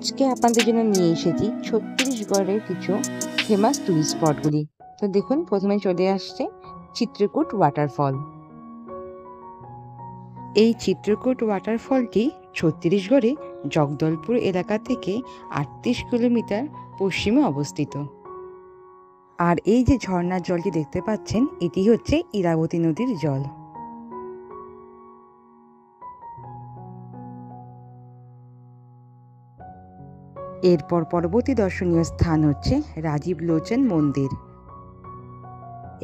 আজকে আপনাদের জন্য নিয়ে এসেছি ছত্তিশগড়ের কিছু ফেমাস টুরিস্ট স্পটগুলি। তো দেখুন, প্রথমে চলে আসছে চিত্রকূট ওয়াটারফল। এই চিত্রকূট ওয়াটারফলটি ছত্তিশগড়ে জগদলপুর এলাকা থেকে 38 কিলোমিটার পশ্চিমে অবস্থিত। আর এই যে ঝর্ণার জলটি দেখতে পাচ্ছেন, এটি হচ্ছে ইরাবতী নদীর জল। এরপর পরবর্তী দর্শনীয় স্থান হচ্ছে রাজীব লোচন মন্দির।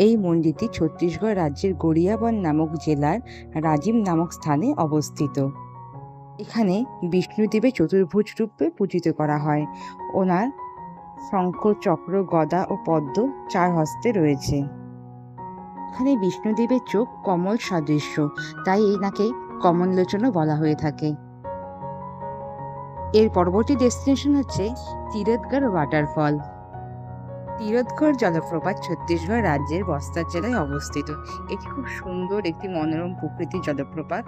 এই মন্দিরটি ছত্তিশগড় রাজ্যের গড়িয়াবন নামক জেলার রাজীব নামক স্থানে অবস্থিত। এখানে বিষ্ণুদেবের চতুর্ভুজ রূপে পূজিত করা হয়। ওনার শঙ্খ, চক্র, গদা ও পদ্ম 4 হস্তে রয়েছে। এখানে বিষ্ণুদেবের চোখ কমল সদৃশ্য, তাই এনাকে কমললোচনও বলা হয়ে থাকে। এর পরবর্তী ডেস্টিনেশন হচ্ছে তীরথগড় ওয়াটারফল। তীরথগড় জলপ্রপাত ছত্তিশগড় রাজ্যের বস্তার জেলায় অবস্থিত। এটি খুব সুন্দর একটি মনোরম প্রকৃতির জলপ্রপাত।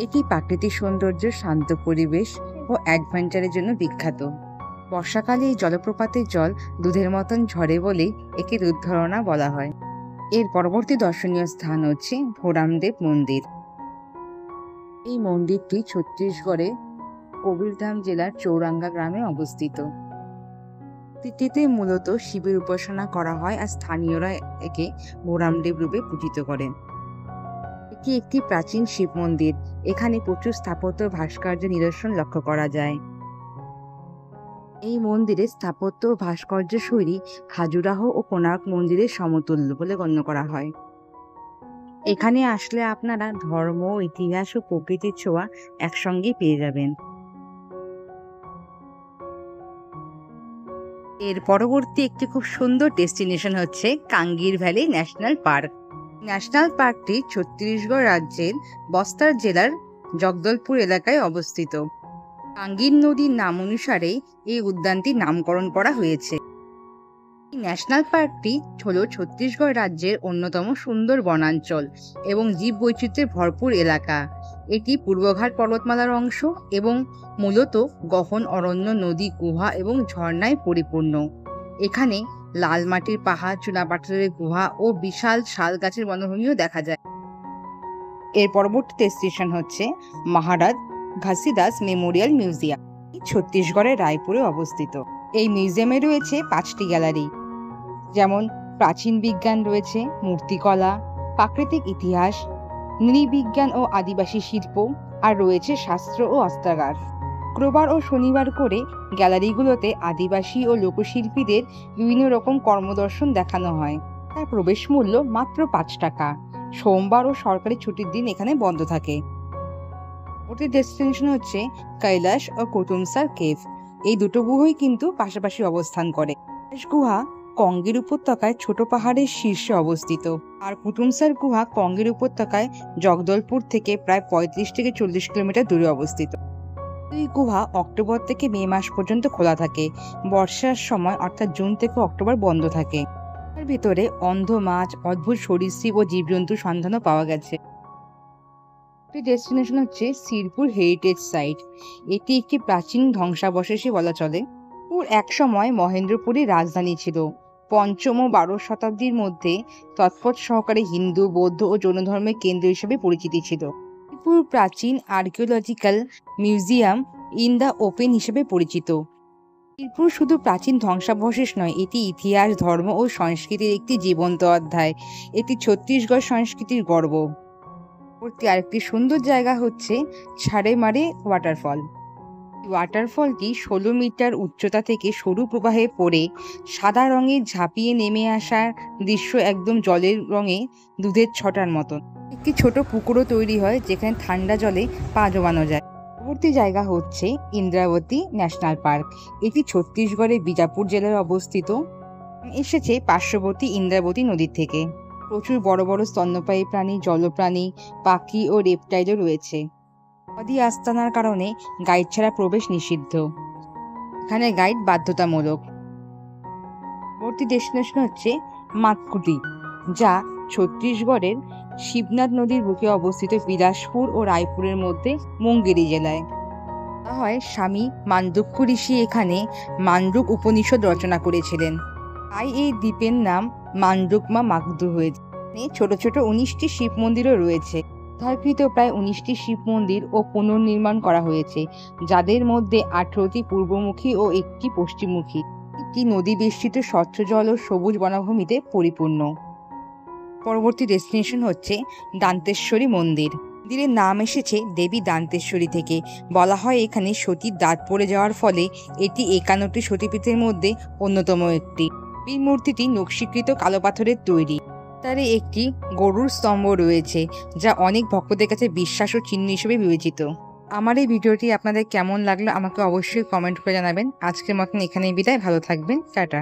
এটি প্রাকৃতিক সৌন্দর্য, শান্ত পরিবেশ ও অ্যাডভেঞ্চারের জন্য বিখ্যাত। বর্ষাকালে এই জলপ্রপাতের জল দুধের মতন ঝরে বলেই একে দুধঝরনা বলা হয়। এর পরবর্তী দর্শনীয় স্থান হচ্ছে ভোরামদেব মন্দির। এই মন্দিরটি ছত্তিশগড়ে কবিরধাম জেলার চৌরাঙ্গা গ্রামে অবস্থিত। মন্দিরটিতে মূলত শিবের উপাসনা করা হয়, আর স্থানীয়রা একে ভোরামদেব রূপে পূজিত করেন। এটি একটি প্রাচীন শিব মন্দির। এখানে প্রচুর স্থাপত্য ভাস্কর্য নিদর্শন লক্ষ্য করা যায়। এই মন্দিরের স্থাপত্য ও ভাস্কর্য শৈলী খাজুরাহ ও কোণার্ক মন্দিরের সমতুল্য বলে গণ্য করা হয়। এখানে আসলে আপনারা ধর্ম, ইতিহাস ও প্রকৃতির ছোঁয়া একসঙ্গেই পেয়ে যাবেন। এর পরবর্তী একটি খুব সুন্দর ডেস্টিনেশন হচ্ছে কাঙ্গির ভ্যালি ন্যাশনাল পার্ক। ন্যাশনাল পার্কটি ছত্তিশগড় রাজ্যের বস্তার জেলার জগদলপুর এলাকায় অবস্থিত। কাঙ্গির নদীর নাম অনুসারে এই উদ্যানটির নামকরণ করা হয়েছে। এই ন্যাশনাল পার্কটি হল ছত্তিশগড় রাজ্যের অন্যতম সুন্দর বনাঞ্চল এবং জীববৈচিত্র্যে ভরপুর এলাকা। এটি পূর্বঘাট পর্বতমালার অংশ এবং মূলত গহন অরণ্য, নদী, গুহা এবং ঝর্ণায় পরিপূর্ণ। এখানে লাল মাটির পাহাড়, চুনাপাথরের গুহা ও বিশাল শাল গাছের বনভূমিও দেখা যায়। এর পরবর্তী ডেস্টিনেশন হচ্ছে মহারাজ ঘাসিদাস মেমোরিয়াল মিউজিয়াম। ছত্তিশগড়ের রায়পুরে অবস্থিত। এই মিউজিয়ামে রয়েছে 5টি গ্যালারি, যেমন প্রাচীন বিজ্ঞান রয়েছে, মূর্তিকলা, প্রাকৃতিক ইতিহাস, নৃবিজ্ঞান ও আদিবাসী শিল্প, আর রয়েছে শাস্ত্র ও অস্ত্রাগার। শুক্রবার ও শনিবার করে গ্যালারিগুলোতে আদিবাসী ও লোকশিল্পীদের বিভিন্ন রকম কর্মদর্শন দেখানো হয়। তার প্রবেশ মূল্য মাত্র 5 টাকা। সোমবার ও সরকারি ছুটির দিন এখানে বন্ধ থাকে। পরবর্তী ডেস্টিনেশন হচ্ছে কৈলাস ও কুতুমসার কেভ। এই দুটো গুহাই কিন্তু পাশাপাশি অবস্থান করে। কৈলাস গুহা কঙ্গের উপত্যকায় ছোট পাহাড়ের শীর্ষে অবস্থিত, আর কুতুমসার গুহা কঙ্গের উপত্যকায় জগদলপুর থেকে প্রায় 35 থেকে 40 কিলোমিটার দূরে অবস্থিত। এই গুহা অক্টোবর থেকে মে মাস পর্যন্ত খোলা থাকে। বর্ষার সময় অর্থাৎ জুন থেকে অক্টোবর বন্ধ থাকে। এর ভিতরে অন্ধ মাছ, অদ্ভুত সরীসৃপ ও জীবজন্তুর সন্ধানও পাওয়া গেছে। ডেস্টিনেশন হচ্ছে শিরপুর হেরিটেজ সাইট। এটি একটি প্রাচীন ধ্বংসাবশেষই বলা চলে। এক সময় মহেন্দ্রপুরের রাজধানী ছিল। 5ম ও 12 শতাব্দীর মধ্যে তৎপর সহকারে হিন্দু, বৌদ্ধ ও জৈন ধর্মের কেন্দ্র হিসেবে পরিচিতি ছিল। শিরপুর প্রাচীন archaeological museum in the open হিসেবে পরিচিত। শিরপুর শুধু প্রাচীন ধ্বংসাবশেষ নয়, এটি ইতিহাস, ধর্ম ও সংস্কৃতির একটি জীবন্ত অধ্যায়। এটি ছত্তিশগড় সংস্কৃতির গর্ব। আরেকটি সুন্দর জায়গা হচ্ছে ছাড়েমারে ওয়াটারফল। ওয়াটারফলটি 16 মিটার উচ্চতা থেকে সরু প্রবাহে পড়ে সাদা রঙের ঝাঁপিয়ে নেমে আসার দৃশ্য একদম জলের রঙে দুধের ছটার মতন। একটি ছোট পুকুরও তৈরি হয়, যেখানে ঠান্ডা জলে পা জমানো যায়। পরবর্তী জায়গা হচ্ছে ইন্দ্রাবতী ন্যাশনাল পার্ক। এটি ছত্তিশগড়ের বিজাপুর জেলায় অবস্থিত। এসেছে পার্শ্ববর্তী ইন্দ্রাবতী নদীর থেকে। প্রচুর বড় বড় স্তন্যপায়ী প্রাণী, জলপ্রাণী, পাখি ও রেপটাইলও রয়েছে। নদী আস্তানার কারণে গাইড ছাড়া প্রবেশ নিষিদ্ধ। এখানে গাইড বাধ্যতামূলক। পরবর্তী ডেস্টিনেশন হচ্ছে মাতকুটি, যা ছত্তিশগড়ের শিবনাথ নদীর বুকে অবস্থিত বিলাসপুর ও রায়পুরের মধ্যে মুঙ্গেরি জেলায়। বলা হয় স্বামী মান্ডুক্য ঋষি এখানে মান্ডুক উপনিষদ রচনা করেছিলেন, তাই এই দ্বীপের নাম মান্ডুকমা মাগধু হয়েছে। ছোট ছোট 19টি শিব মন্দিরও রয়েছে। উদ্ধারকৃত প্রায় 19টি শিব মন্দির ও পুনর্নির্মাণ করা হয়েছে, যাদের মধ্যে 18টি পূর্বমুখী ও 1টি পশ্চিমমুখী। একটি নদী বেষ্টিত স্বচ্ছ জল ও সবুজ বনভূমিতে পরিপূর্ণ। পরবর্তী ডেস্টিনেশন হচ্ছে দান্তেশ্বরী মন্দির। মন্দিরের নাম এসেছে দেবী দান্তেশ্বরী থেকে। বলা হয় এখানে সতীর দাঁত পড়ে যাওয়ার ফলে এটি 51টি সতীপীঠের মধ্যে অন্যতম একটি। এই মূর্তিটি নকশীকৃত কালো পাথরের তৈরি। তার একটি গরুর স্তম্ভ রয়েছে, যা অনেক ভক্তদের কাছে বিশ্বাস ও চিহ্ন হিসেবে বিবেচিত। আমার এই ভিডিওটি আপনাদের কেমন লাগলো আমাকে অবশ্যই কমেন্ট করে জানাবেন। আজকের মতন এখানেই বিদায়, ভালো থাকবেন, টাটা।